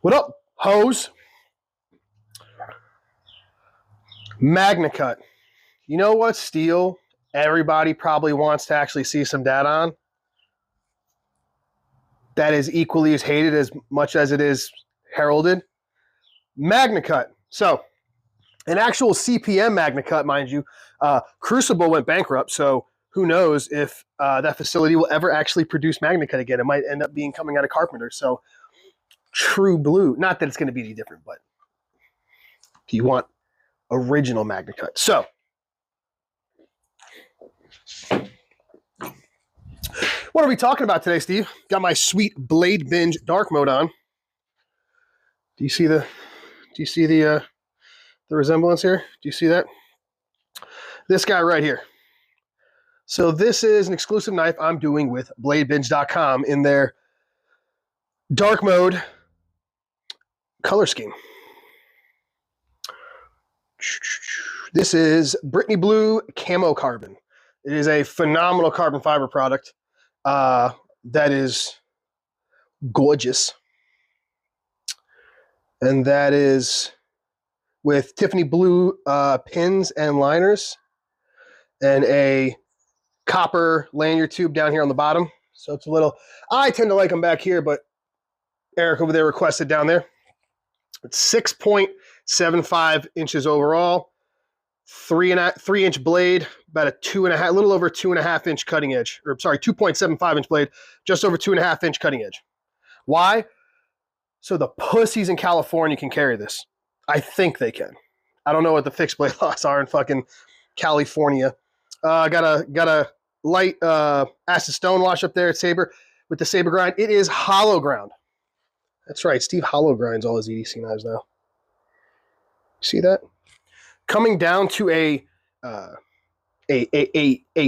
What up, hoes? Magnacut. You know what steel everybody probably wants to actually see some data on? That is equally as hated as much as it is heralded? Magnacut. So, an actual CPM Magnacut, mind you, Crucible went bankrupt, so who knows if that facility will ever actually produce Magnacut again. It might end up being coming out of Carpenter. So, true blue. Not that it's going to be any different, but do you want original Magnacut? So, what are we talking about today, Steve? Got my sweet Blade Binge dark mode on. Do you see the resemblance here? Do you see that? This guy right here. So this is an exclusive knife I'm doing with bladebinge.com in their dark mode color scheme. This is Brittany Blue Camo Carbon. It is a phenomenal carbon fiber product that is gorgeous. And that is with Tiffany blue pins and liners and a copper lanyard tube down here on the bottom. So it's a little, I tend to like them back here, but Eric over there requested down there. It's 6.75 inches overall, 3-inch blade, about a little over 2.5 inch cutting edge, or sorry, 2.75 inch blade, just over 2.5 inch cutting edge. Why? So the pussies in California can carry this. I think they can. I don't know what the fixed blade laws are in fucking California. Got a light acid stone wash up there at Saber with the Saber grind. It is hollow ground. That's right. Steve hollow grinds all his EDC knives now. See that? Coming down to a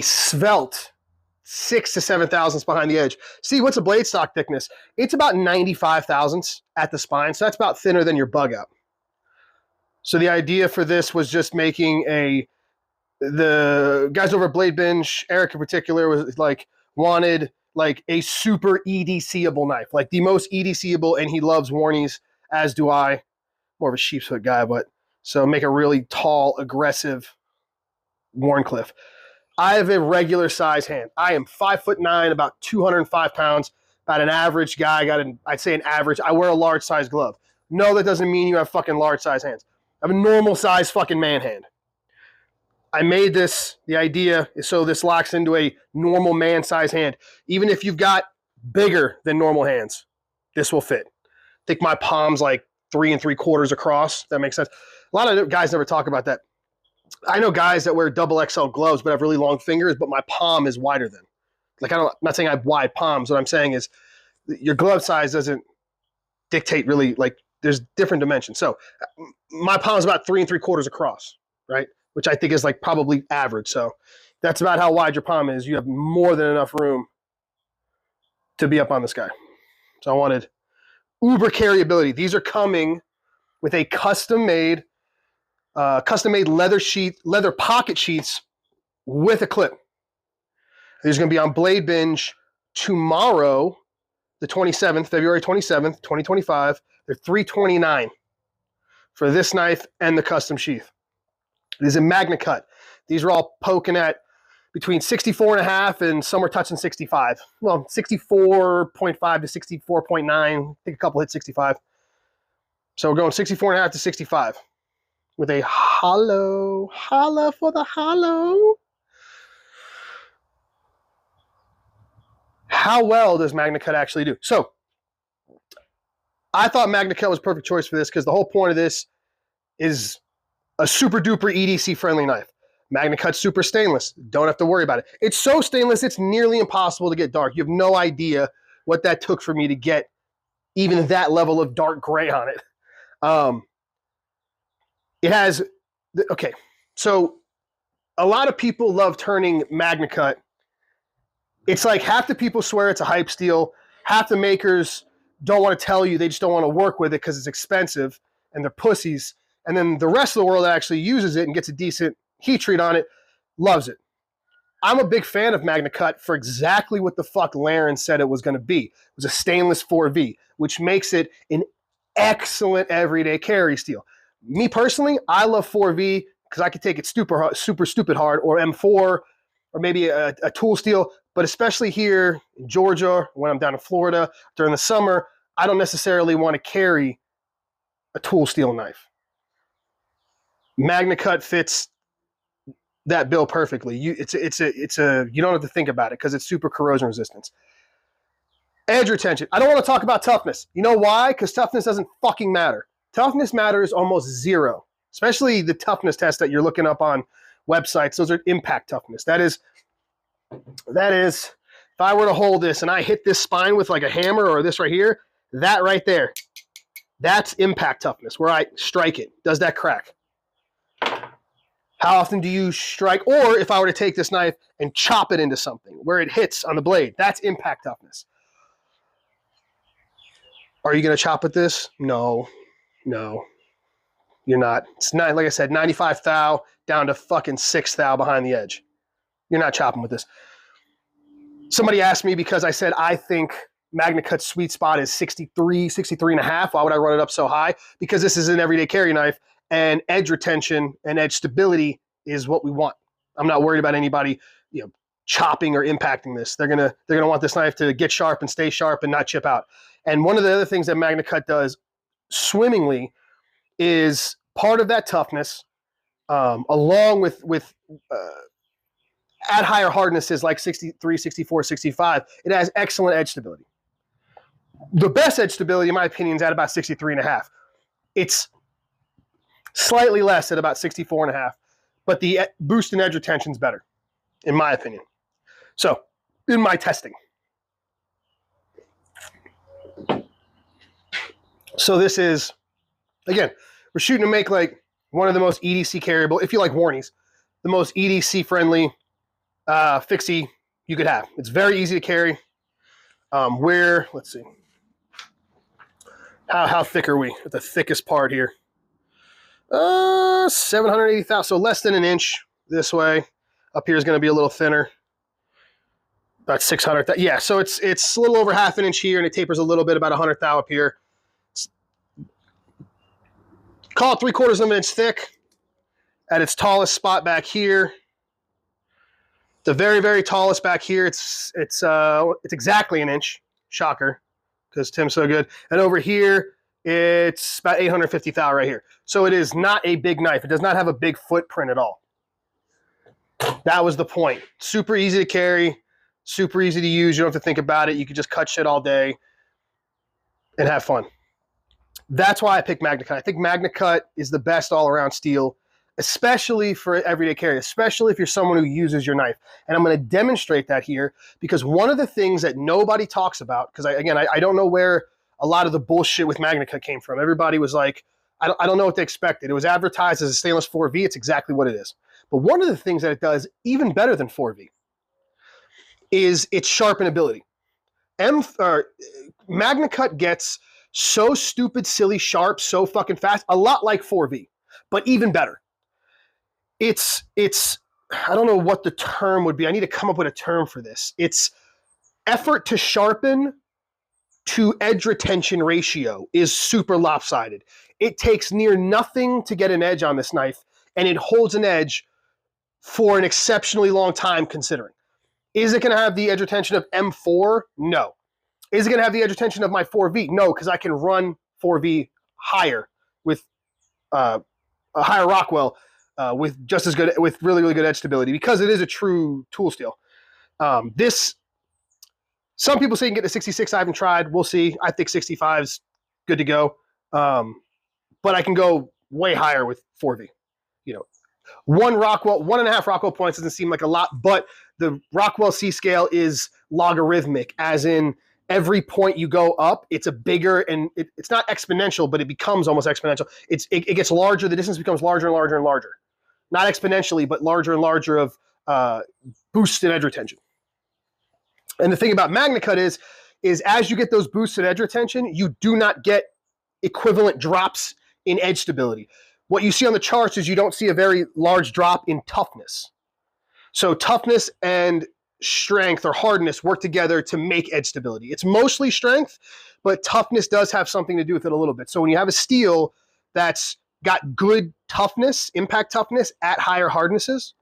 svelte 6 to 7 thousandths behind the edge. See, what's a blade stock thickness? It's about 95 thousandths at the spine, so that's about thinner than your bug out. So the idea for this was just making the guys over at Blade Binge, Eric in particular, was wanted a super EDC-able knife, like the most EDC-able, and he loves Warnies, as do I. More of a sheepshood guy, but so make a really tall, aggressive Wharncliffe. I have a regular size hand. I am 5'9", about 205 pounds, about an average guy. I'd say an average. I wear a large size glove. No, that doesn't mean you have fucking large size hands. I have a normal size fucking man hand. I made this, the idea is so this locks into a normal man size hand. Even if you've got bigger than normal hands, this will fit. I think my palm's like 3 3/4 across. That makes sense. A lot of guys never talk about that. I know guys that wear double XL gloves but have really long fingers, but my palm is wider than. I'm not saying I have wide palms. What I'm saying is your glove size doesn't dictate really, there's different dimensions. So my palm is about 3 3/4 across, right? Which I think is probably average. So that's about how wide your palm is. You have more than enough room to be up on this guy. So I wanted uber carryability. These are coming with a custom-made leather pocket sheets with a clip. These are going to be on Blade Binge tomorrow, the 27th, February 27th, 2025. They're $329 for this knife and the custom sheath. It is a Magnacut. These are all poking at between 64.5 and some are touching 65. Well, 64.5 to 64.9. I think a couple hit 65. So we're going 64.5 to 65 with a hollow. Holla for the hollow. How well does Magnacut actually do? So I thought Magnacut was a perfect choice for this because the whole point of this is a super duper EDC friendly knife. Magnacut's super stainless. Don't have to worry about it. It's so stainless, it's nearly impossible to get dark. You have no idea what that took for me to get even that level of dark gray on it. It has, okay, so a lot of people love turning Magnacut. It's like half the people swear it's a hype steel. Half the makers don't want to tell you. They just don't want to work with it because it's expensive and they're pussies. And then the rest of the world that actually uses it and gets a decent heat treat on it loves it. I'm a big fan of Magnacut for exactly what the fuck Laren said it was going to be. It was a stainless 4V, which makes it an excellent everyday carry steel. Me personally, I love 4V because I could take it super stupid hard, or M4, or maybe a tool steel. But especially here in Georgia, when I'm down in Florida during the summer, I don't necessarily want to carry a tool steel knife. Magnacut fits that bill perfectly. You don't have to think about it because it's super corrosion resistance. Edge retention. I don't want to talk about toughness. You know why? Because toughness doesn't fucking matter. Toughness matters almost zero, especially the toughness test that you're looking up on websites. Those are impact toughness. That is, if I were to hold this and I hit this spine with like a hammer, or this right here, that right there, that's impact toughness, where I strike it. Does that crack? How often do you strike? Or if I were to take this knife and chop it into something where it hits on the blade, that's impact toughness. Are you going to chop with this? No, you're not. It's not, like I said, 95 thou down to fucking 6 thou behind the edge. You're not chopping with this. Somebody asked me, because I said I think Magnacut's sweet spot is 63 and a half. Why would I run it up so high? Because this is an everyday carry knife, and edge retention and edge stability is what we want. I'm not worried about anybody, chopping or impacting this. They're gonna want this knife to get sharp and stay sharp and not chip out. And one of the other things that Magnacut does swimmingly is part of that toughness, along with at higher hardnesses like 63, 64, 65, it has excellent edge stability. The best edge stability, in my opinion, is at about 63 and a half. It's slightly less at about 64 and a half, but the boost in edge retention is better, in my opinion. So, in my testing. So this is, again, we're shooting to make like one of the most EDC carryable, if you like Warnies, the most EDC friendly fixie you could have. It's very easy to carry. Let's see. How thick are we? The thickest part here. 780,000, so less than an inch this way. Up here is going to be a little thinner. About 600. Yeah, so it's a little over half an inch here, and it tapers a little bit, about 100 thou up here. Call it 3/4 of an inch thick at its tallest spot back here. The very, very tallest back here, it's exactly an inch. Shocker, because Tim's so good. And over here, it's about 850 thou right here. So it is not a big knife. It does not have a big footprint at all. That was the point. Super easy to carry, super easy to use. You don't have to think about it. You can just cut shit all day and have fun. That's why I picked Magnacut. I think Magnacut is the best all-around steel, especially for everyday carry, especially if you're someone who uses your knife. And I'm going to demonstrate that here, because one of the things that nobody talks about, because I don't know where a lot of the bullshit with Magnacut came from. Everybody was like, I don't know what they expected. It was advertised as a stainless 4V. It's exactly what it is. But one of the things that it does, even better than 4V, is its sharpenability. Magnacut gets so stupid, silly, sharp, so fucking fast, a lot like 4V, but even better. It's I don't know what the term would be. I need to come up with a term for this. It's effort to sharpen to edge retention ratio is super lopsided. It takes near nothing to get an edge on this knife, and it holds an edge for an exceptionally long time considering. Is it going to have the edge retention of M4? No. Is it going to have the edge retention of my 4V? No, because I can run 4V higher with a higher Rockwell with just as good, with really, really good edge stability, because it is a true tool steel. Some people say you can get to 66. I haven't tried. We'll see. I think 65 is good to go. But I can go way higher with 4V. 1.5 Rockwell points doesn't seem like a lot, but the Rockwell C scale is logarithmic, as in every point you go up, it's a bigger, and it's not exponential, but it becomes almost exponential. It gets larger. The distance becomes larger and larger and larger. Not exponentially, but larger and larger of boost in edge retention. And the thing about Magnacut is as you get those boosts in edge retention, you do not get equivalent drops in edge stability. What you see on the charts is you don't see a very large drop in toughness. So toughness and strength or hardness work together to make edge stability. It's mostly strength, but toughness does have something to do with it a little bit. So when you have a steel that's got good toughness, impact toughness at higher hardnesses,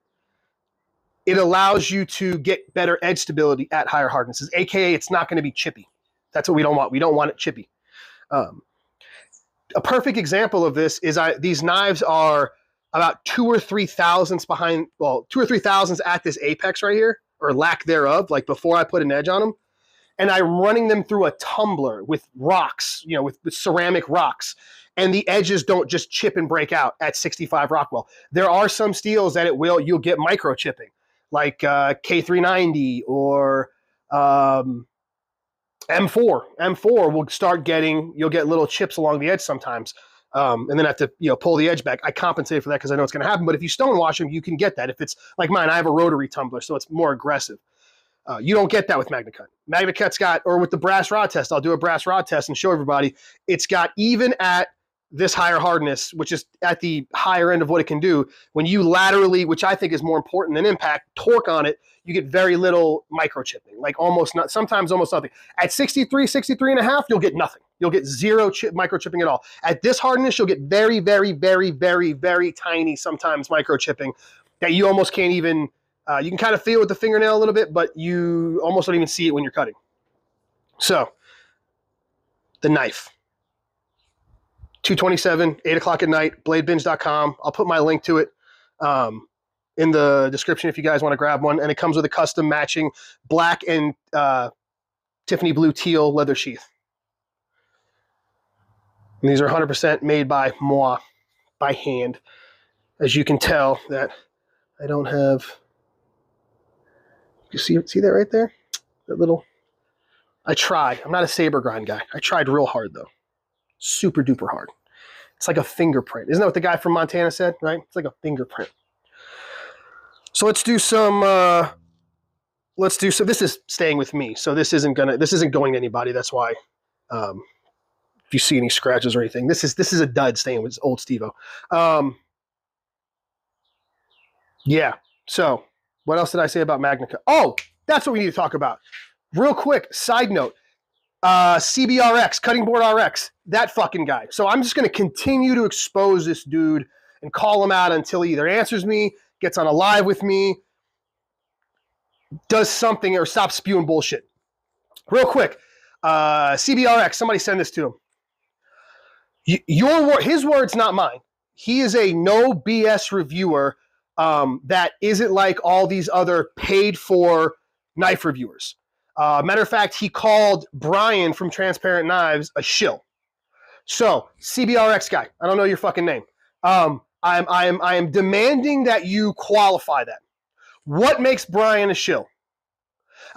it allows you to get better edge stability at higher hardnesses, aka it's not going to be chippy. That's what we don't want. We don't want it chippy. A perfect example of this is these knives are about 2 or 3 thousandths behind, well, 2 or 3 thousandths at this apex right here, or lack thereof, like before I put an edge on them. And I'm running them through a tumbler with rocks, you know, with ceramic rocks. And the edges don't just chip and break out at 65 Rockwell. There are some steels that you'll get micro chipping, like K390 or M4. M4 will start you'll get little chips along the edge sometimes. And then have to, pull the edge back. I compensate for that because I know it's going to happen. But if you stonewash them, you can get that. If it's like mine, I have a rotary tumbler, so it's more aggressive. You don't get that with Magnacut. Magnacut's got, or with the brass rod test, I'll do a brass rod test and show everybody, it's got, even at this higher hardness, which is at the higher end of what it can do, when you laterally, which I think is more important than impact, torque on it, you get very little microchipping, like sometimes almost nothing. At 63 and a half, you'll get nothing. You'll get zero microchipping at all. At this hardness, you'll get very, very, very, very, very tiny, sometimes microchipping that you almost can't even, you can kind of feel with the fingernail a little bit, but you almost don't even see it when you're cutting. So, the knife. 227, 8 o'clock at night, bladebinge.com. I'll put my link to it in the description if you guys want to grab one. And it comes with a custom matching black and Tiffany blue teal leather sheath. And these are 100% made by moi, by hand. As you can tell that I don't have, you see that right there? That little, I tried. I'm not a saber grind guy. I tried real hard though. Super duper hard. It's like a fingerprint. Isn't that what the guy from Montana said, right? It's like a fingerprint. So let's do some, this is staying with me. So this isn't going to anybody. That's why, if you see any scratches or anything, this is a dud staying with old Steve-O. Yeah. So what else did I say about Magnacut? Oh, that's what we need to talk about. Real quick, side note. CBRX, Cutting Board RX, that fucking guy. So I'm just going to continue to expose this dude and call him out until he either answers me, gets on a live with me, does something, or stops spewing bullshit. Real quick, CBRX, somebody send this to him. His words, not mine. He is a no BS reviewer that isn't like all these other paid for knife reviewers. Matter of fact, he called Brian from Transparent Knives a shill. So, CBRX guy, I don't know your fucking name. I am demanding that you qualify that. What makes Brian a shill?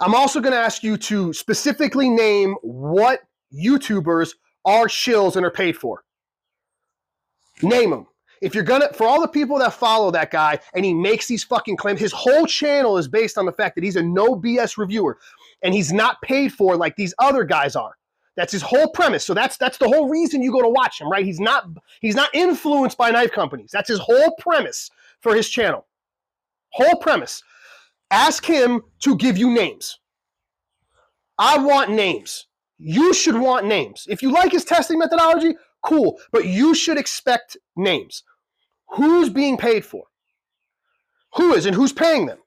I'm also going to ask you to specifically name what YouTubers are shills and are paid for. Name them. If you're gonna, for all the people that follow that guy and he makes these fucking claims, his whole channel is based on the fact that he's a no BS reviewer. And he's not paid for like these other guys are. That's his whole premise. So that's the whole reason you go to watch him, right? He's not influenced by knife companies. That's his whole premise for his channel. Whole premise. Ask him to give you names. I want names. You should want names. If you like his testing methodology, cool. But you should expect names. Who's being paid for? Who is and who's paying them?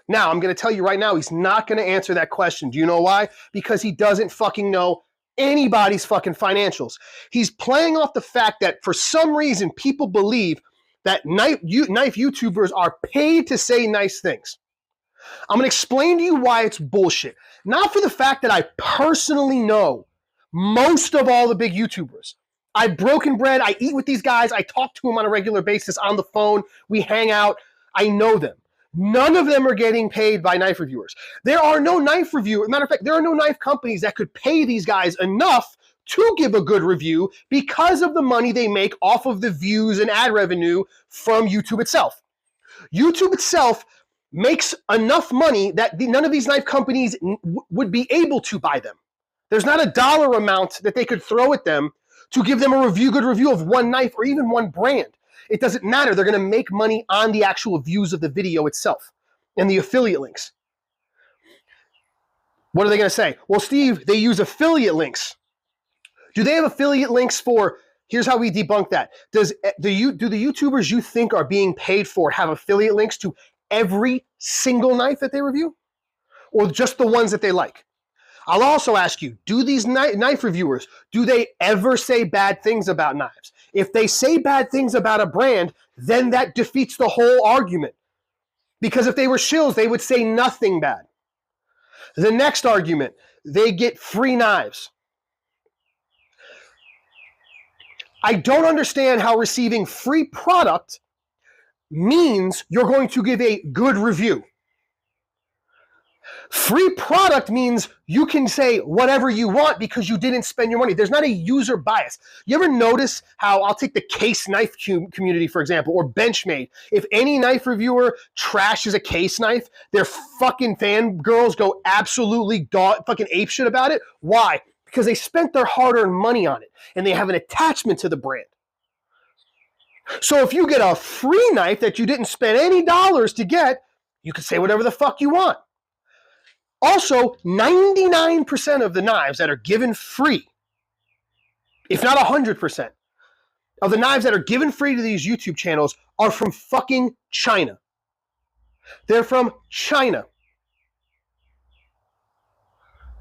Now, I'm going to tell you right now, he's not going to answer that question. Do you know why? Because he doesn't fucking know anybody's fucking financials. He's playing off the fact that for some reason, people believe that knife YouTubers are paid to say nice things. I'm going to explain to you why it's bullshit. Not for the fact that I personally know most of all the big YouTubers. I've broken bread. I eat with these guys. I talk to them on a regular basis on the phone. We hang out. I know them. None of them are getting paid by knife reviewers. There are no knife reviewers. Matter of fact, there are no knife companies that could pay these guys enough to give a good review because of the money they make off of the views and ad revenue from YouTube itself. YouTube itself makes enough money that none of these knife companies would be able to buy them. There's not a dollar amount that they could throw at them to give them a good review of one knife or even one brand. It doesn't matter. They're going to make money on the actual views of the video itself and the affiliate links. What are they going to say? Well, Steve, they use affiliate links. Do they have affiliate links for, here's how we debunk that. Do the YouTubers you think are being paid for have affiliate links to every single knife that they review? Or just the ones that they like? I'll also ask you, do these knife reviewers, do they ever say bad things about knives? If they say bad things about a brand, then that defeats the whole argument. Because if they were shills, they would say nothing bad. The next argument, they get free knives. I don't understand how receiving free product means you're going to give a good review. Free product means you can say whatever you want because you didn't spend your money. There's not a user bias. You ever notice how, I'll take the case knife community, for example, or Benchmade. If any knife reviewer trashes a case knife, their fucking fangirls go absolutely fucking apeshit about it. Why? Because they spent their hard-earned money on it, and they have an attachment to the brand. So if you get a free knife that you didn't spend any dollars to get, you can say whatever the fuck you want. Also, 99% of the knives that are given free, if not 100%, of the knives that are given free to these YouTube channels are from fucking China. They're from China.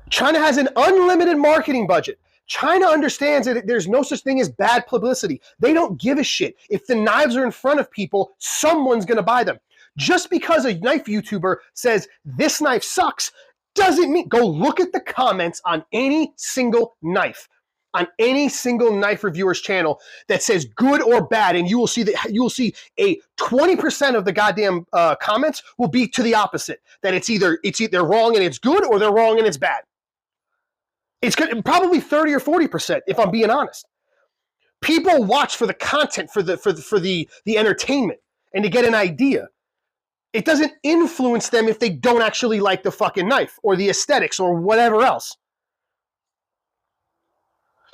China has an unlimited marketing budget. China understands that there's no such thing as bad publicity. They don't give a shit. If the knives are in front of people, someone's going to buy them. Just because a knife YouTuber says this knife sucks doesn't mean, go look at the comments on any single knife, on any single knife reviewer's channel that says good or bad, and you will see a 20% of the goddamn comments will be to the opposite, that it's either they're wrong and it's good, or they're wrong and it's bad. It's probably 30 or 40%, if I'm being honest. People watch for the content, for the entertainment, and to get an idea. It doesn't influence them if they don't actually like the fucking knife or the aesthetics or whatever else.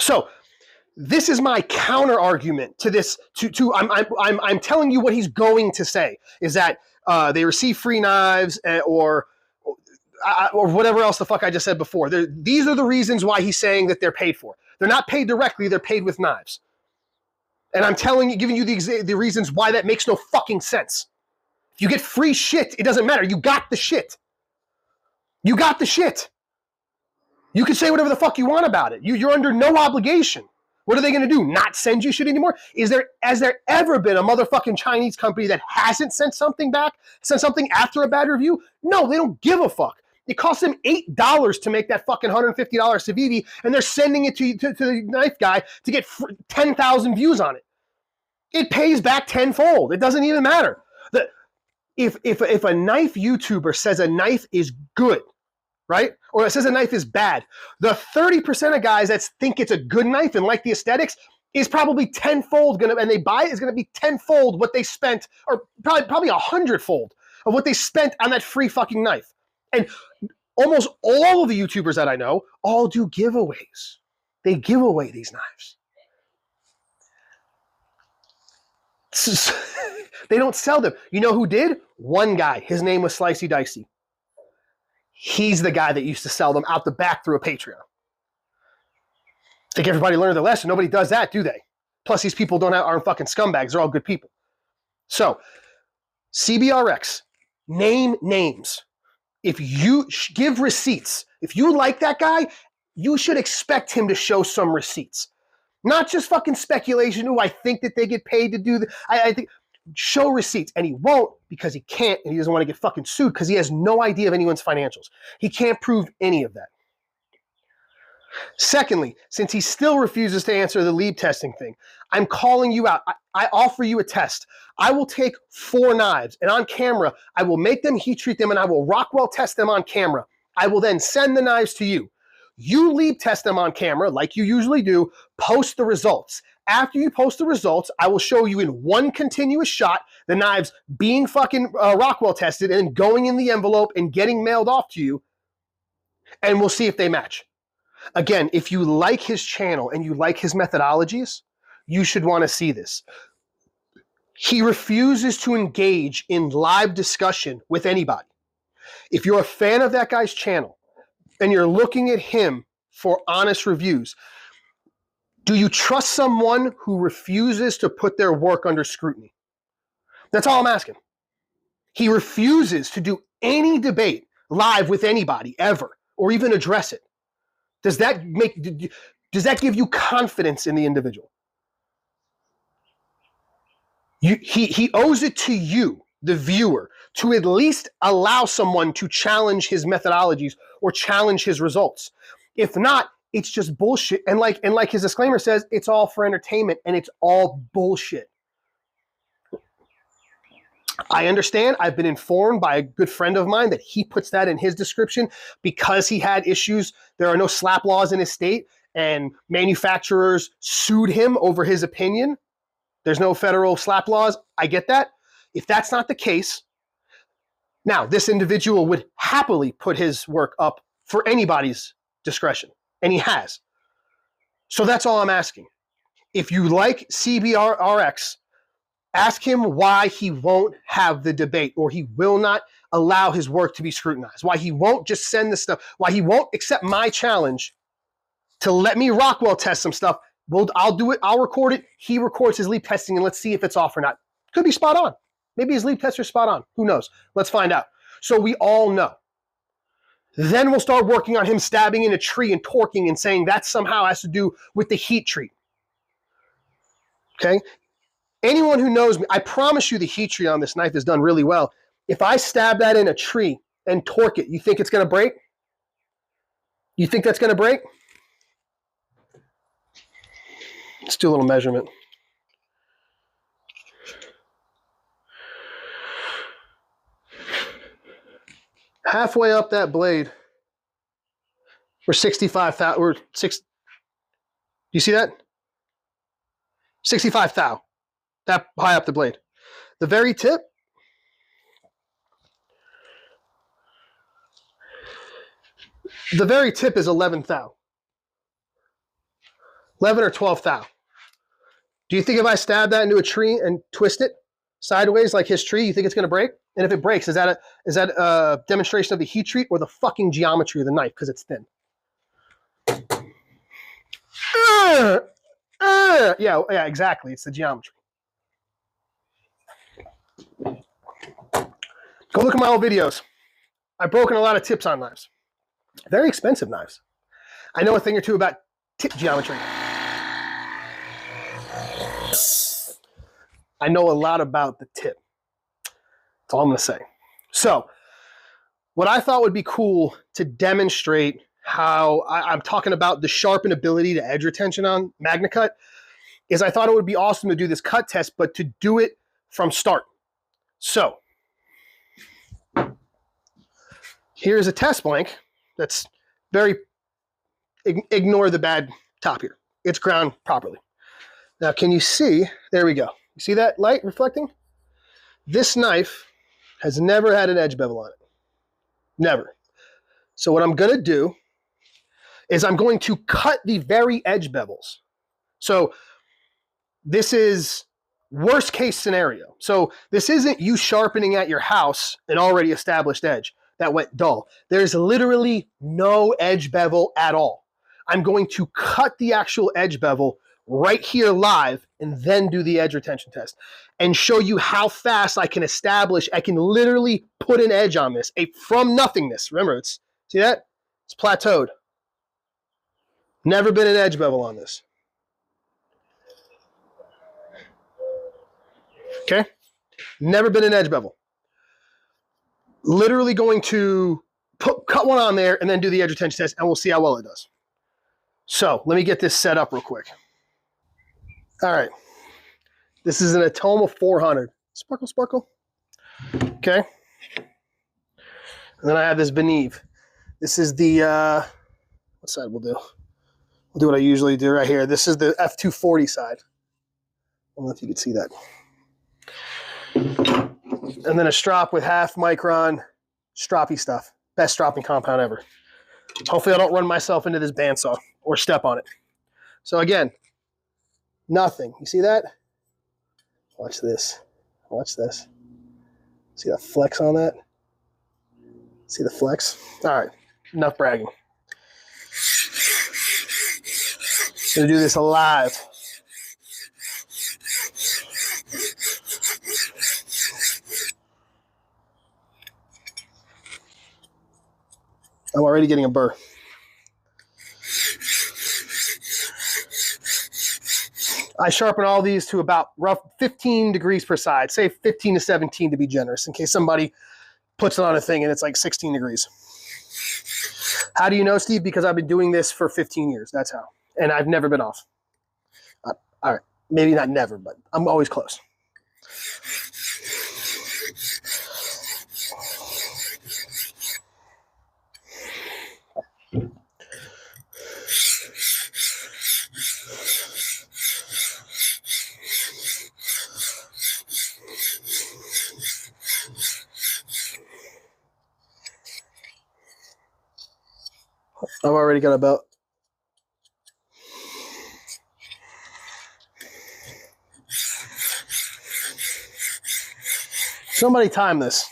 So this is my counter argument to this. I'm telling you what he's going to say is that they receive free knives or whatever else the fuck I just said before. These are the reasons why he's saying that they're paid for. They're not paid directly. They're paid with knives. And I'm giving you the reasons why that makes no fucking sense. If you get free shit, it doesn't matter. You got the shit. You got the shit. You can say whatever the fuck you want about it. You're under no obligation. What are they going to do? Not send you shit anymore? Has there ever been a motherfucking Chinese company that hasn't sent something back, sent something after a bad review? No, they don't give a fuck. It costs them $8 to make that fucking $150 Civivi, and they're sending it to the knife guy to get 10,000 views on it. It pays back tenfold. It doesn't even matter. If a knife YouTuber says a knife is good, right? Or it says a knife is bad, the 30% of guys that think it's a good knife and like the aesthetics is probably tenfold and they buy it is gonna be tenfold what they spent, or probably 100-fold of what they spent on that free fucking knife. And almost all of the YouTubers that I know all do giveaways. They give away these knives. They don't sell them. You know who did? One guy. His name was Slicey Dicey. He's the guy that used to sell them out the back through a Patreon. Think everybody learned their lesson. Nobody does that, do they? Plus, these people aren't fucking scumbags. They're all good people. So, CBRX, name names. If you give receipts, if you like that guy, you should expect him to show some receipts. Not just fucking speculation. I think that they get paid to do that. I think show receipts, and he won't because he can't, and he doesn't want to get fucking sued because he has no idea of anyone's financials. He can't prove any of that. Secondly, since he still refuses to answer the lead testing thing, I'm calling you out. I offer you a test. I will take 4 knives, and on camera, I will make them, heat treat them, and I will Rockwell test them on camera. I will then send the knives to you. You lead test them on camera like you usually do, post the results. After you post the results, I will show you in one continuous shot the knives being fucking Rockwell tested and going in the envelope and getting mailed off to you, and we'll see if they match. Again, if you like his channel and you like his methodologies, you should want to see this. He refuses to engage in live discussion with anybody. If you're a fan of that guy's channel, and you're looking at him for honest reviews, Do you trust someone who refuses to put their work under scrutiny? That's all I'm asking. He refuses to do any debate live with anybody ever, or even address it. Does that give you confidence in the individual? He owes it to you, the viewer, to at least allow someone to challenge his methodologies or challenge his results. If not, it's just bullshit. And like his disclaimer says, it's all for entertainment, and it's all bullshit. I understand. I've been informed by a good friend of mine that he puts that in his description because he had issues. There are no SLAP laws in his state, and manufacturers sued him over his opinion. There's no federal SLAP laws. I get that. If that's not the case, now this individual would happily put his work up for anybody's discretion, and he has. So that's all I'm asking. If you like CBRX, ask him why he won't have the debate, or he will not allow his work to be scrutinized, why he won't just send the stuff, why he won't accept my challenge to let me Rockwell test some stuff. I'll do it. I'll record it. He records his leap testing, and let's see if it's off or not. Could be spot on. Maybe his leap tester's spot on. Who knows? Let's find out. So we all know. Then we'll start working on him stabbing in a tree and torquing and saying that somehow has to do with the heat treat. Okay? Anyone who knows me, I promise you the heat treat on this knife is done really well. If I stab that in a tree and torque it, you think it's going to break? You think that's going to break? Let's do a little measurement. Halfway up that blade, we're 65,000. We're 6. You see that? 65 thou. That high up the blade. The very tip. The very tip is 11 thou. 11 or 12 thou. Do you think if I stab that into a tree and twist it sideways like his tree, you think it's going to break? And if it breaks, is that a demonstration of the heat treat or the fucking geometry of the knife because it's thin? Yeah, exactly. It's the geometry. Go look at my old videos. I've broken a lot of tips on knives. Very expensive knives. I know a thing or two about tip geometry. I know a lot about the tip. That's all I'm going to say. So, what I thought would be cool to demonstrate how I'm talking about the sharpened ability to edge retention on Magnacut is I thought it would be awesome to do this cut test, but to do it from start. So, here's a test blank that's very, ignore the bad top here. It's ground properly. Now, can you see, there we go. You see that light reflecting? This knife has never had an edge bevel on it. Never. So what I'm going to do is I'm going to cut the very edge bevels. So this is worst case scenario. So this isn't you sharpening at your house an already established edge that went dull. There's literally no edge bevel at all. I'm going to cut the actual edge bevel right here live and then do the edge retention test and show you how fast I can establish. I can literally put an edge on this from nothingness. Remember, see that? It's plateaued. Never been an edge bevel on this. Okay? Never been an edge bevel. Literally going to cut one on there and then do the edge retention test, and we'll see how well it does. So let me get this set up real quick. All right. This is an Atoma 400. Sparkle, sparkle. Okay. And then I have this Beneve. This is the, what side we'll do? We'll do what I usually do right here. This is the F240 side. I don't know if you can see that. And then a strop with 0.5 micron stroppy stuff. Best stropping compound ever. Hopefully I don't run myself into this bandsaw or step on it. So again, nothing. You see that? Watch this. Watch this. See that flex on that? See the flex? All right. Enough bragging. Gonna do this live. I'm already getting a burr. I sharpen all these to about rough 15 degrees per side. Say 15 to 17 to be generous, in case somebody puts it on a thing and it's like 16 degrees. How do you know, Steve? Because I've been doing this for 15 years. That's how. And I've never been off. All right. Maybe not never, but I'm always close. I've already got about somebody time this.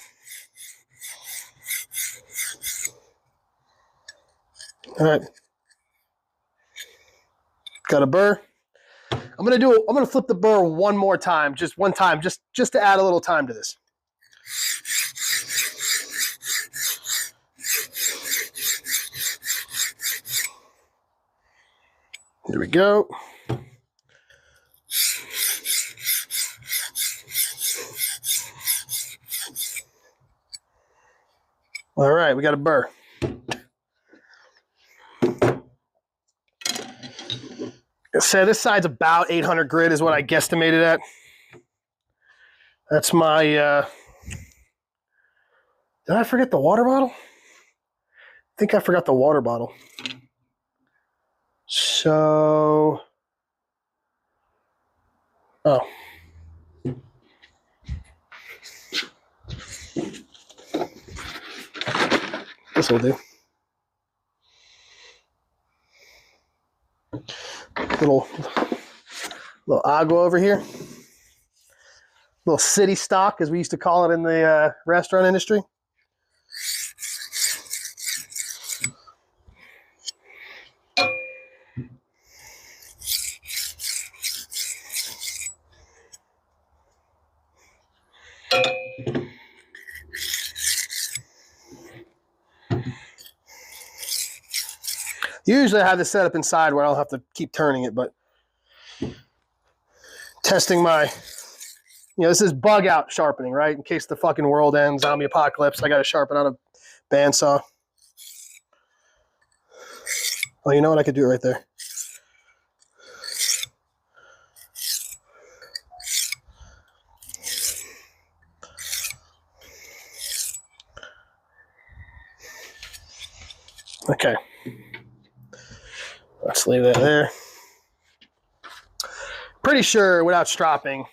All right. Got a burr. I'm gonna flip the burr one more time, just one time, just to add a little time to this. Here we go. All right, we got a burr. So this side's about 800 grit is what I guesstimated at. That's my, did I forget the water bottle? I think I forgot the water bottle. So, oh. This will do. Little agua over here. Little city stock, as we used to call it in the restaurant industry. Usually I have this set up inside where I don't have to keep turning it, but testing my, this is bug out sharpening, right? In case the fucking world ends, zombie apocalypse, I got to sharpen on a bandsaw. Oh, you know what? I could do it right there. Okay. Let's leave that there. Pretty sure without stropping.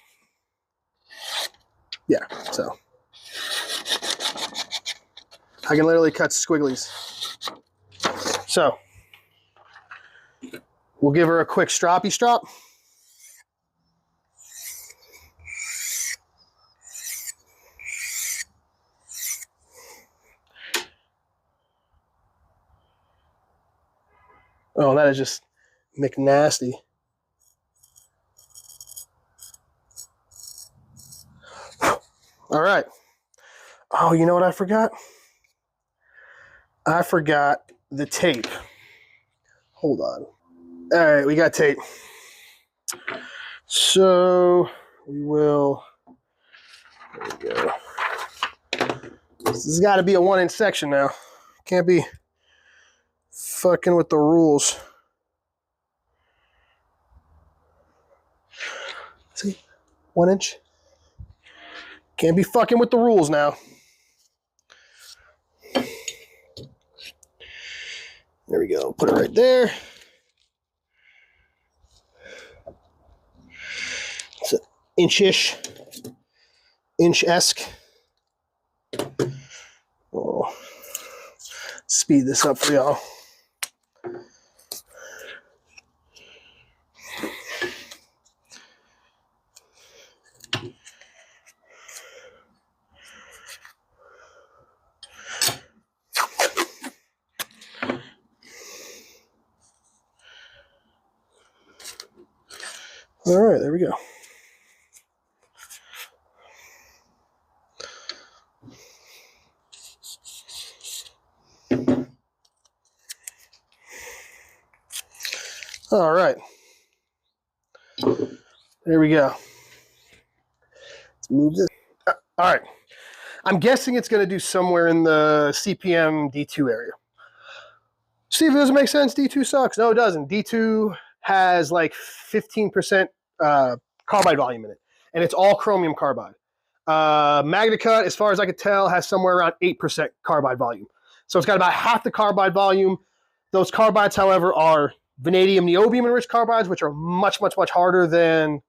Yeah, so. I can literally cut squigglies. So. We'll give her a quick stroppy strop. Oh, that is just McNasty. All right. Oh, you know what I forgot? I forgot the tape. Hold on. All right, we got tape. So we will, there we go. This has got to be a 1-inch section now. Can't be fucking with the rules. See, 1 inch. Can't be fucking with the rules now. There we go. Put it right there. It's an inch-ish, inch-esque. Oh, speed this up for y'all. All right, there we go. All right. There we go. Let's move this. All right. I'm guessing it's going to do somewhere in the CPM D2 area. See if it doesn't make sense. D2 sucks. No, it doesn't. D2 has like 15% carbide volume in it, and it's all chromium carbide. Magnacut, as far as I could tell, has somewhere around 8% carbide volume. So it's got about half the carbide volume. Those carbides, however, are vanadium niobium enriched carbides, which are much, much, much harder than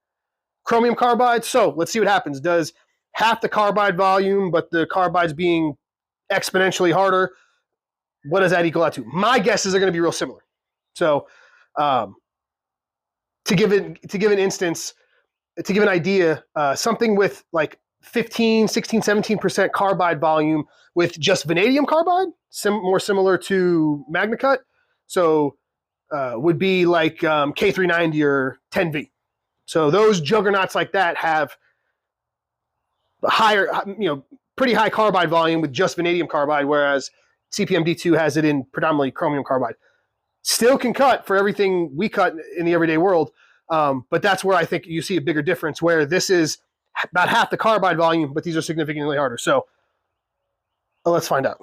chromium carbide. So let's see what happens. Does half the carbide volume, but the carbides being exponentially harder, what does that equal out to? My guesses are going to be real similar. So to give an instance, to give an idea, something with like 15, 16, 17% carbide volume with just vanadium carbide, more similar to Magnacut. So would be like K390 or 10V. So those juggernauts like that have higher, pretty high carbide volume with just vanadium carbide, whereas CPM D2 has it in predominantly chromium carbide. Still can cut for everything we cut in the everyday world, but that's where I think you see a bigger difference, where this is about half the carbide volume, but these are significantly harder. So let's find out.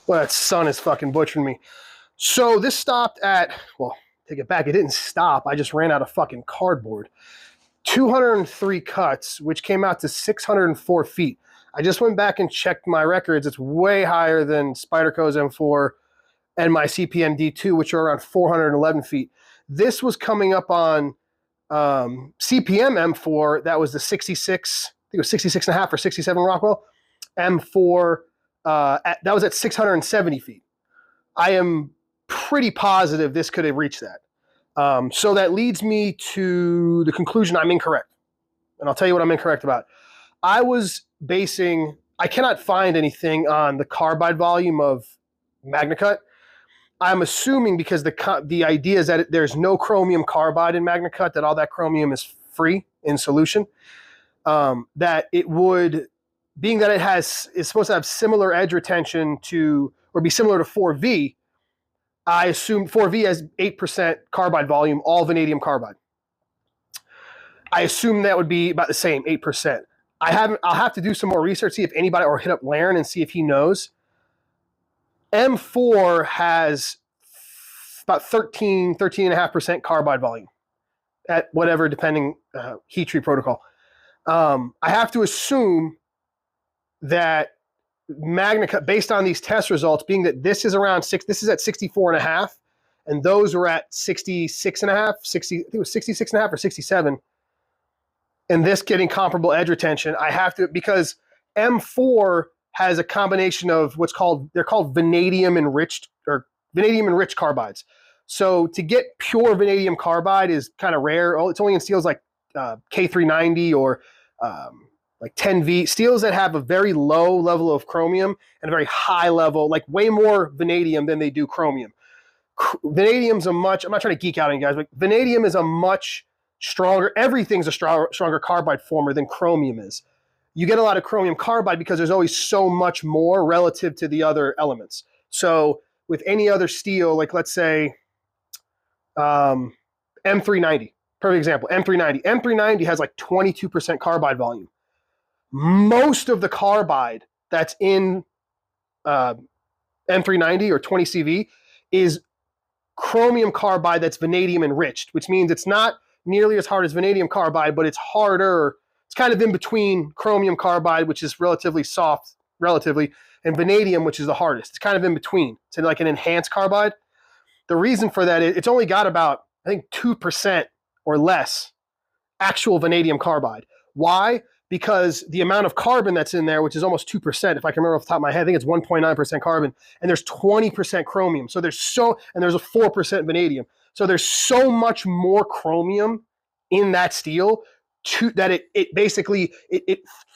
Well, that sun is fucking butchering me. So this stopped at, well, take it back. It didn't stop. I just ran out of fucking cardboard. 203 cuts, which came out to 604 feet. I just went back and checked my records. It's way higher than Spyderco's M4 and my CPM D2, which are around 411 feet. This was coming up on CPM M4. That was the 66, I think it was 66 and a half or 67 Rockwell. M4, that was at 670 feet. I am pretty positive this could have reached that. So that leads me to the conclusion I'm incorrect. And I'll tell you what I'm incorrect about. I cannot find anything on the carbide volume of Magnacut. I'm assuming because the idea is that there's no chromium carbide in Magnacut, that all that chromium is free in solution, that it would, being that is supposed to have similar edge retention to, or be similar to 4V, I assume 4V has 8% carbide volume, all vanadium carbide. I assume that would be about the same, 8%. I'll have to do some more research, see if anybody, or hit up Laren and see if he knows. M4 has about 13.5% carbide volume at whatever, depending heat treat protocol. I have to assume that Magnacut, based on these test results, being that this is around this is at 64.5, and those were at 66 and a half, 60, I think it was 66 and a half or 67. And this getting comparable edge retention, I have to, because M4 has a combination of they're called vanadium enriched carbides. So to get pure vanadium carbide is kind of rare. It's only in steels like K390 or like 10V, steels that have a very low level of chromium and a very high level, like way more vanadium than they do chromium. Vanadium's I'm not trying to geek out on you guys, but vanadium is a much stronger, everything's a stronger carbide former than chromium is. You get a lot of chromium carbide because there's always so much more relative to the other elements. So with any other steel, like let's say M390, perfect example, M390 has like 22% carbide volume. Most of the carbide that's in M390 or 20CV is chromium carbide that's vanadium enriched, which means it's not nearly as hard as vanadium carbide, but it's harder. It's kind of in between chromium carbide, which is relatively soft, and vanadium, which is the hardest. It's kind of in between. It's like an enhanced carbide. The reason for that is it's only got about, I think, 2% or less actual vanadium carbide. Why? Because the amount of carbon that's in there, which is almost 2%, if I can remember off the top of my head, I think it's 1.9% carbon, and there's 20% chromium. So there's a 4% vanadium. So there's so much more chromium in that steel that it basically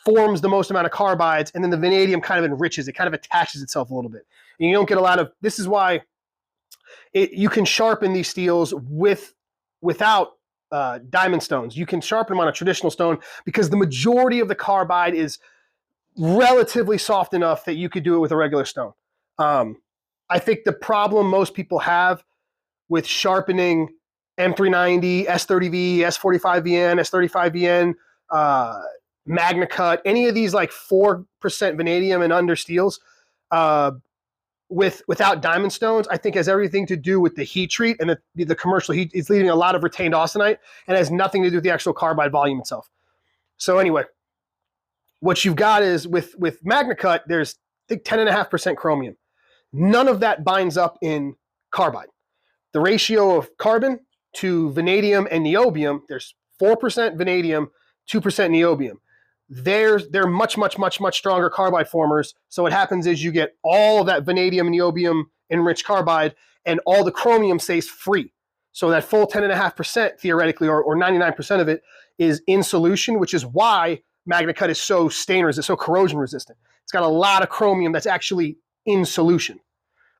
forms the most amount of carbides, and then the vanadium kind of enriches it, kind of attaches itself a little bit. And you don't get a lot of, this is why you can sharpen these steels without diamond stones. You can sharpen them on a traditional stone because the majority of the carbide is relatively soft enough that you could do it with a regular stone. I think the problem most people have with sharpening M390, S30V, S45VN, S35VN, Magnacut, any of these like 4% vanadium and under steels, without diamond stones, I think has everything to do with the heat treat and the commercial heat. It's leaving a lot of retained austenite and has nothing to do with the actual carbide volume itself. So anyway, what you've got is with Magnacut, there's I think 10.5% chromium. None of that binds up in carbide. The ratio of carbon to vanadium and niobium, there's 4% vanadium, 2% niobium. They're much, much, much, much stronger carbide formers. So what happens is you get all of that vanadium and niobium enriched carbide, and all the chromium stays free. So that full 10.5% theoretically, or 99% of it, is in solution, which is why Magnacut is so stain resistant, so corrosion resistant. It's got a lot of chromium that's actually in solution,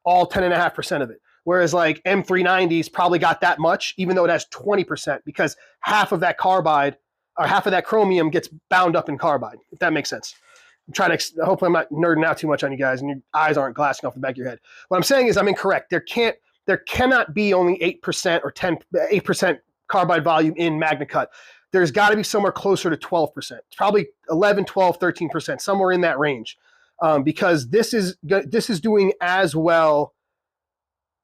all 10.5% of it. Whereas like M390's probably got that much, even though it has 20%, because half of that carbide or half of that chromium gets bound up in carbide, if that makes sense. I'm trying to, hopefully I'm not nerding out too much on you guys and your eyes aren't glassing off the back of your head. What I'm saying is I'm incorrect. There cannot be only 8% or 8% carbide volume in Magnacut. There's got to be somewhere closer to 12%. It's probably 11, 12, 13%, somewhere in that range. Because this is doing as well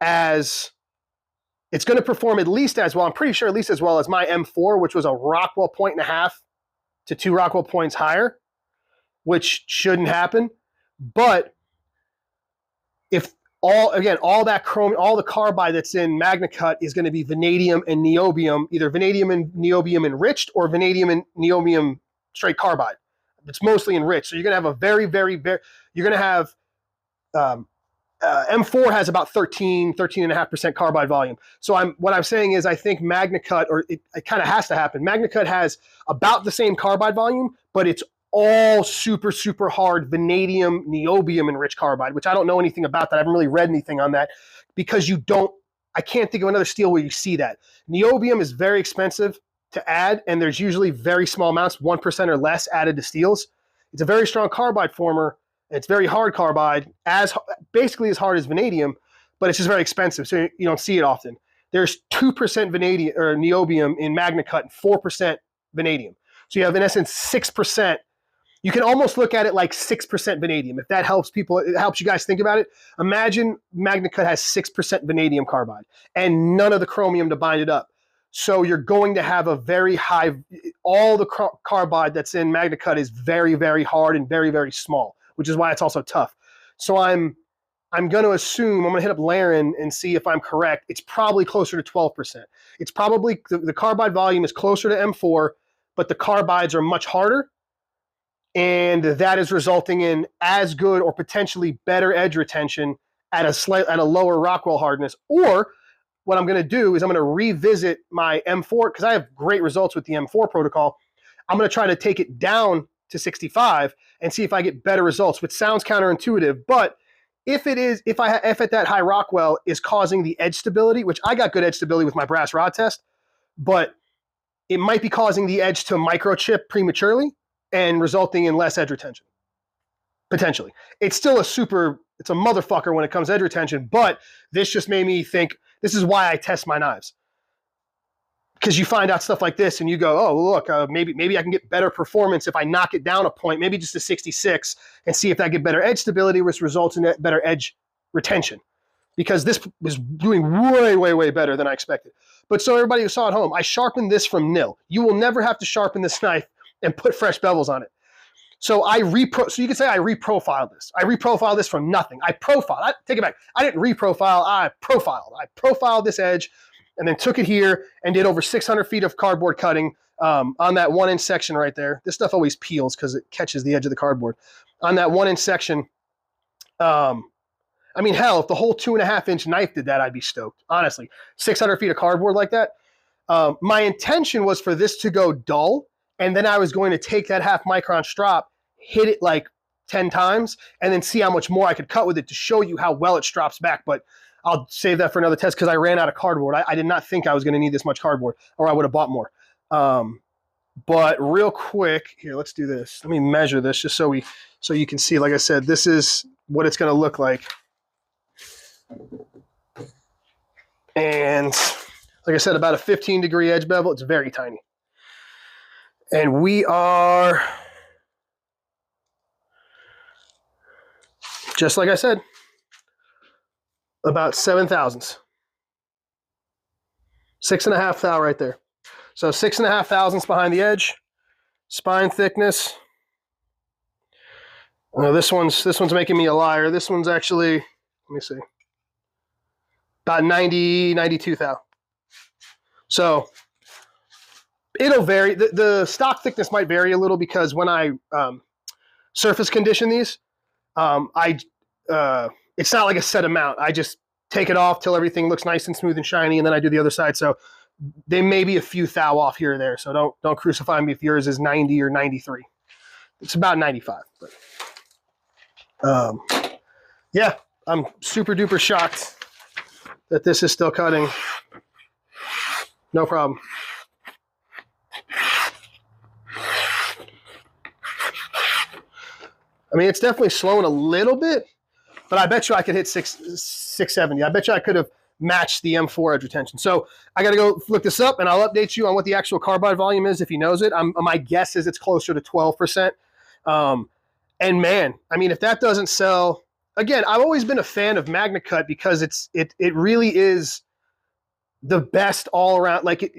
as, it's going to perform at least as well, I'm pretty sure at least as well as my M4, which was a Rockwell 1.5 to 2 Rockwell points higher, which shouldn't happen. But if all the carbide that's in Magnacut is going to be vanadium and niobium, either vanadium and niobium enriched or vanadium and niobium straight carbide. It's mostly enriched. So you're going to have you're going to have, M4 has about 13.5% carbide volume. So what I'm saying is I think Magnacut, or it kind of has to happen. Magnacut has about the same carbide volume, but it's all super, super hard vanadium, niobium enriched carbide, which I don't know anything about that. I haven't really read anything on that because I can't think of another steel where you see that. Niobium is very expensive to add, and there's usually very small amounts, 1% or less added to steels. It's a very strong carbide former. It's very hard carbide, basically as hard as vanadium, but it's just very expensive, so you don't see it often. There's 2% vanadium or niobium in Magnacut and 4% vanadium. So you have in essence 6%. You can almost look at it like 6% vanadium. If that helps people, it helps you guys think about it. Imagine Magnacut has 6% vanadium carbide and none of the chromium to bind it up. So you're going to have a very high, all the carbide that's in Magnacut is very, very hard and very, very small, which is why it's also tough. So I'm I'm going to assume, I'm going to hit up Laren and see if I'm correct. It's probably closer to 12%. It's probably, the carbide volume is closer to M4, but the carbides are much harder. And that is resulting in as good or potentially better edge retention at a lower Rockwell hardness. Or what I'm going to do is I'm going to revisit my M4, because I have great results with the M4 protocol. I'm going to try to take it down to 65 and see if I get better results, which sounds counterintuitive. But if at that high Rockwell is causing the edge stability, which I got good edge stability with my brass rod test, but it might be causing the edge to microchip prematurely and resulting in less edge retention, potentially. It's still it's a motherfucker when it comes to edge retention, but this just made me think, this is why I test my knives. Because you find out stuff like this and you go, oh, look, maybe I can get better performance if I knock it down a point, maybe just to 66, and see if I get better edge stability, which results in better edge retention. Because this was doing way, way, way better than I expected. But so everybody who saw at home, I sharpened this from nil. You will never have to sharpen this knife and put fresh bevels on it. So so you could say I reprofiled this. I reprofiled this from nothing. Take it back. I didn't reprofile, I profiled. I profiled this edge and then took it here and did over 600 feet of cardboard cutting on that 1-inch section right there. This stuff always peels because it catches the edge of the cardboard. On that 1-inch section, I mean, hell, if the whole 2.5-inch knife did that, I'd be stoked. Honestly, 600 feet of cardboard like that. My intention was for this to go dull, and then I was going to take that 0.5 micron strop, hit it like 10 times, and then see how much more I could cut with it to show you how well it strops back. But I'll save that for another test because I ran out of cardboard. I did not think I was going to need this much cardboard, or I would have bought more. But real quick, here, let's do this. Let me measure this just so you can see. Like I said, this is what it's going to look like. And like I said, about a 15-degree edge bevel. It's very tiny. And we are, just like I said, about 7 thousandths. 6.5 thou right there. So 6.5 thousandths behind the edge. Spine thickness. This one's making me a liar. This one's actually, let me see, about 92 thou. So it'll vary. The stock thickness might vary a little because when I surface condition these, it's not like a set amount. I just take it off till everything looks nice and smooth and shiny, and then I do the other side. So they may be a few thou off here or there. So don't crucify me if yours is 90 or 93. It's about 95. But yeah, I'm super duper shocked that this is still cutting. No problem. I mean, it's definitely slowing a little bit, but I bet you I could hit 670. I bet you I could have matched the M4 edge retention. So I got to go look this up, and I'll update you on what the actual carbide volume is if he knows it. My guess is it's closer to 12%. And man, I mean, if that doesn't sell, again, I've always been a fan of Magnacut because it really is the best all around. Like,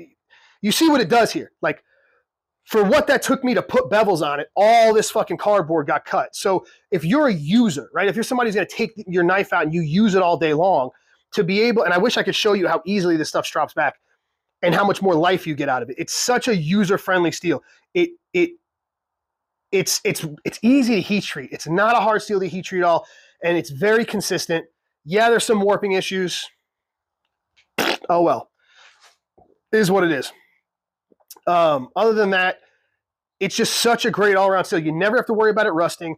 you see what it does here. Like, for what that took me to put bevels on it, all this fucking cardboard got cut. So if you're a user, right, if you're somebody who's going to take your knife out and you use it all day long, to be able, and I wish I could show you how easily this stuff drops back and how much more life you get out of it. It's such a user-friendly steel. It's easy to heat treat. It's not a hard steel to heat treat at all, and it's very consistent. Yeah, there's some warping issues. Oh well, it is what it is. Other than that, it's just such a great all-around steel. You never have to worry about it rusting.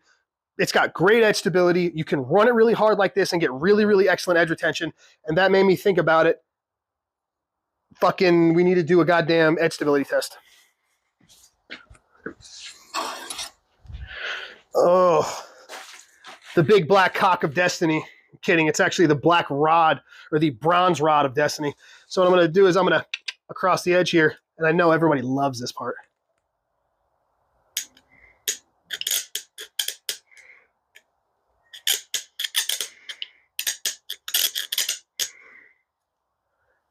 It's got great edge stability. You can run it really hard like this and get really, really excellent edge retention. And that made me think about it. Fucking, we need to do a goddamn edge stability test. Oh, the big black cock of destiny. I'm kidding. It's actually the black rod, or the bronze rod of destiny. So what I'm going to do is I'm going to across the edge here. And I know everybody loves this part.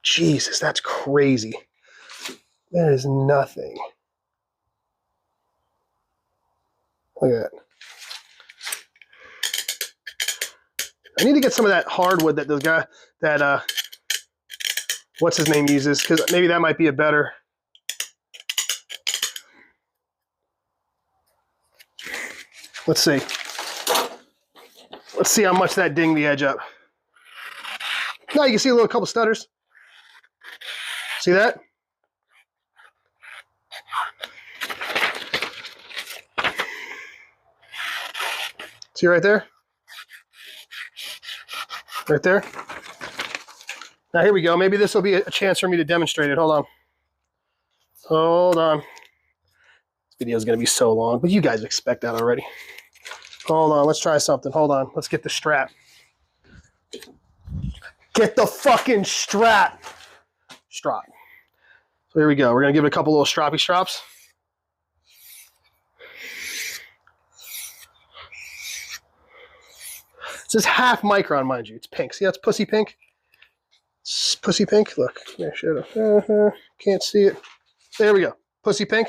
Jesus, that's crazy. That is nothing. Look at that. I need to get some of that hardwood that the guy that what's his name uses, because maybe that might be a better. Let's see. Let's see how much that dinged the edge up. Now you can see a little couple stutters. See that? See right there? Right there. Now here we go. Maybe this will be a chance for me to demonstrate it. Hold on. Hold on. This video is going to be so long, but you guys expect that already. Hold on. Let's try something. Hold on. Let's get the strap. Get the fucking strap. Strap. So here we go. We're going to give it a couple little stroppy strops. This is half micron, mind you. It's pink. See how it's pussy pink? It's pussy pink. Look. There, shut up. Can't see it. There we go. Pussy pink.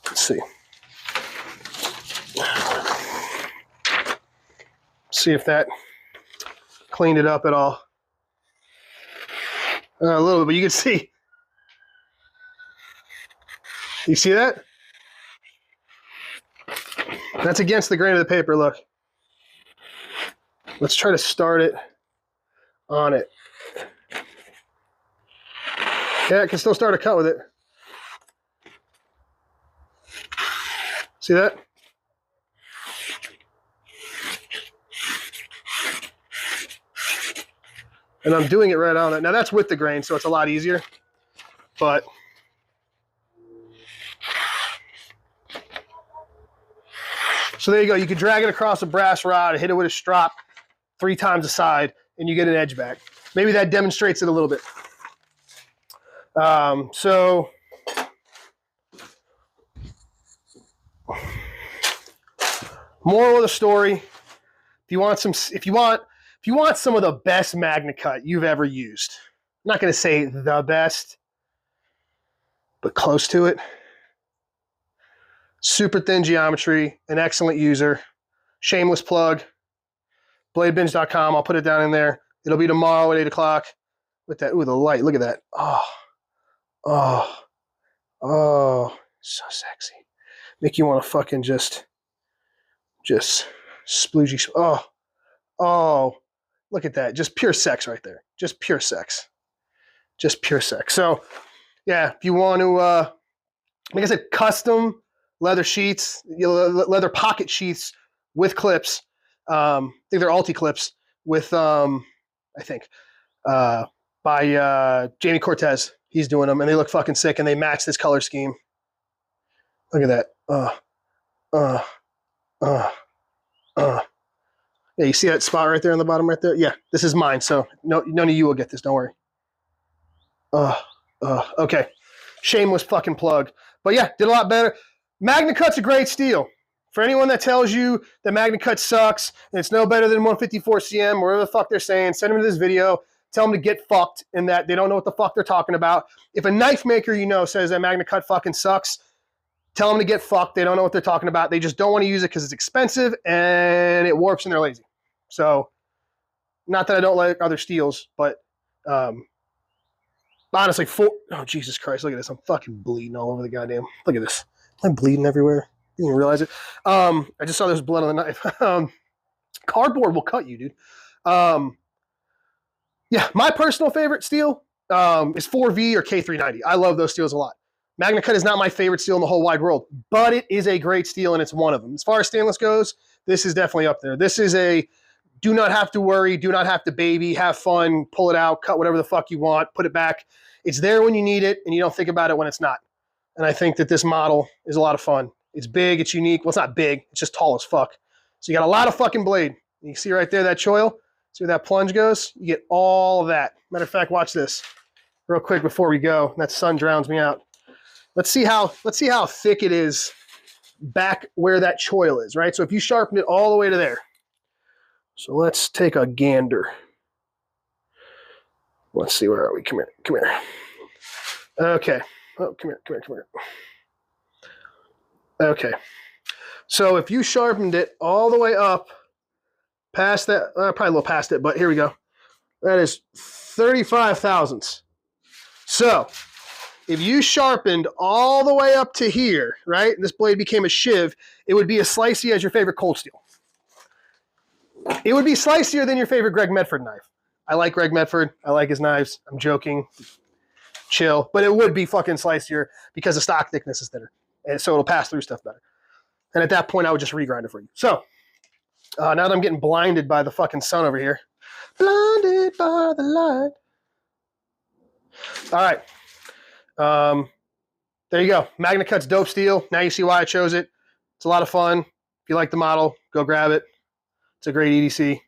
Let's see. See if that cleaned it up at all. A little bit, but you can see. You see that? That's against the grain of the paper, look. Let's try to start it on it. Yeah, I can still start a cut with it. See that? And I'm doing it right on it. Now that's with the grain, so it's a lot easier. But so there you go. You can drag it across a brass rod, hit it with a strop 3 times a side, and you get an edge back. Maybe that demonstrates it a little bit. So moral of the story: if you want some of the best Magnacut you've ever used, I'm not going to say the best, but close to it. Super thin geometry, an excellent user, shameless plug, bladebinge.com. I'll put it down in there. It'll be tomorrow at 8 o'clock with that. Ooh, the light. Look at that. Oh, so sexy. Make you want to fucking just sploogey. Oh, look at that. Just pure sex right there. Just pure sex. Just pure sex. So, yeah, if you want to, like I said, custom leather sheets, leather pocket sheets with clips. I think they're Alti clips with, I think, by Jamie Cortez. He's doing them, and they look fucking sick, and they match this color scheme. Look at that. Yeah, you see that spot right there on the bottom right there? Yeah, this is mine, so none of you will get this. Don't worry. Okay. Shameless fucking plug. But yeah, did a lot better. Magnacut's a great steel. For anyone that tells you that Magnacut sucks and it's no better than 154 CM, whatever the fuck they're saying, send them to this video. Tell them to get fucked in that they don't know what the fuck they're talking about. If a knife maker you know says that Magnacut fucking sucks, tell them to get fucked. They don't know what they're talking about. They just don't want to use it because it's expensive and it warps and they're lazy. So, not that I don't like other steels, but honestly, oh, Jesus Christ, look at this. I'm fucking bleeding all over the goddamn. Look at this. I'm bleeding everywhere. You didn't realize it. I just saw there's blood on the knife. Cardboard will cut you, dude. Yeah, my personal favorite steel is 4V or K390. I love those steels a lot. Magnacut is not my favorite steel in the whole wide world, but it is a great steel, and it's one of them. As far as stainless goes, this is definitely up there. This is a do not have to worry, do not have to baby, have fun, pull it out, cut whatever the fuck you want, put it back. It's there when you need it, and you don't think about it when it's not. And I think that this model is a lot of fun. It's big, it's unique. Well, it's not big, it's just tall as fuck. So you got a lot of fucking blade. You can see right there that choil. See where that plunge goes? You get all of that. Matter of fact, watch this real quick before we go. That sun drowns me out. Let's see how thick it is back where that choil is, right? So if you sharpen it all the way to there. So let's take a gander. Let's see, where are we? Come here. Okay. Oh, come here. Okay. So if you sharpened it all the way up past that, probably a little past it, but here we go. That is 35 thousandths. So if you sharpened all the way up to here, right, and this blade became a shiv, it would be as slicey as your favorite cold steel. It would be slicier than your favorite Greg Medford knife. I like Greg Medford. I like his knives. I'm joking. Chill. But it would be fucking slicier because the stock thickness is thinner. And so it'll pass through stuff better. And at that point, I would just regrind it for you. So now that I'm getting blinded by the fucking sun over here. Blinded by the light. All right. There you go. Magnacut's dope steel. Now you see why I chose it. It's a lot of fun. If you like the model, go grab it. It's a great EDC.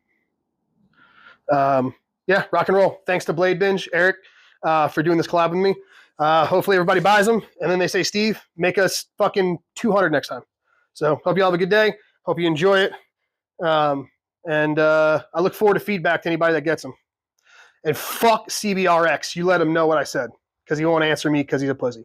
Yeah, rock and roll. Thanks to Blade Binge, Eric, for doing this collab with me. Hopefully everybody buys them. And then they say, Steve, make us fucking 200 next time. So hope you all have a good day. Hope you enjoy it. I look forward to feedback to anybody that gets them. And fuck CBRX. You let him know what I said because he won't answer me because he's a pussy.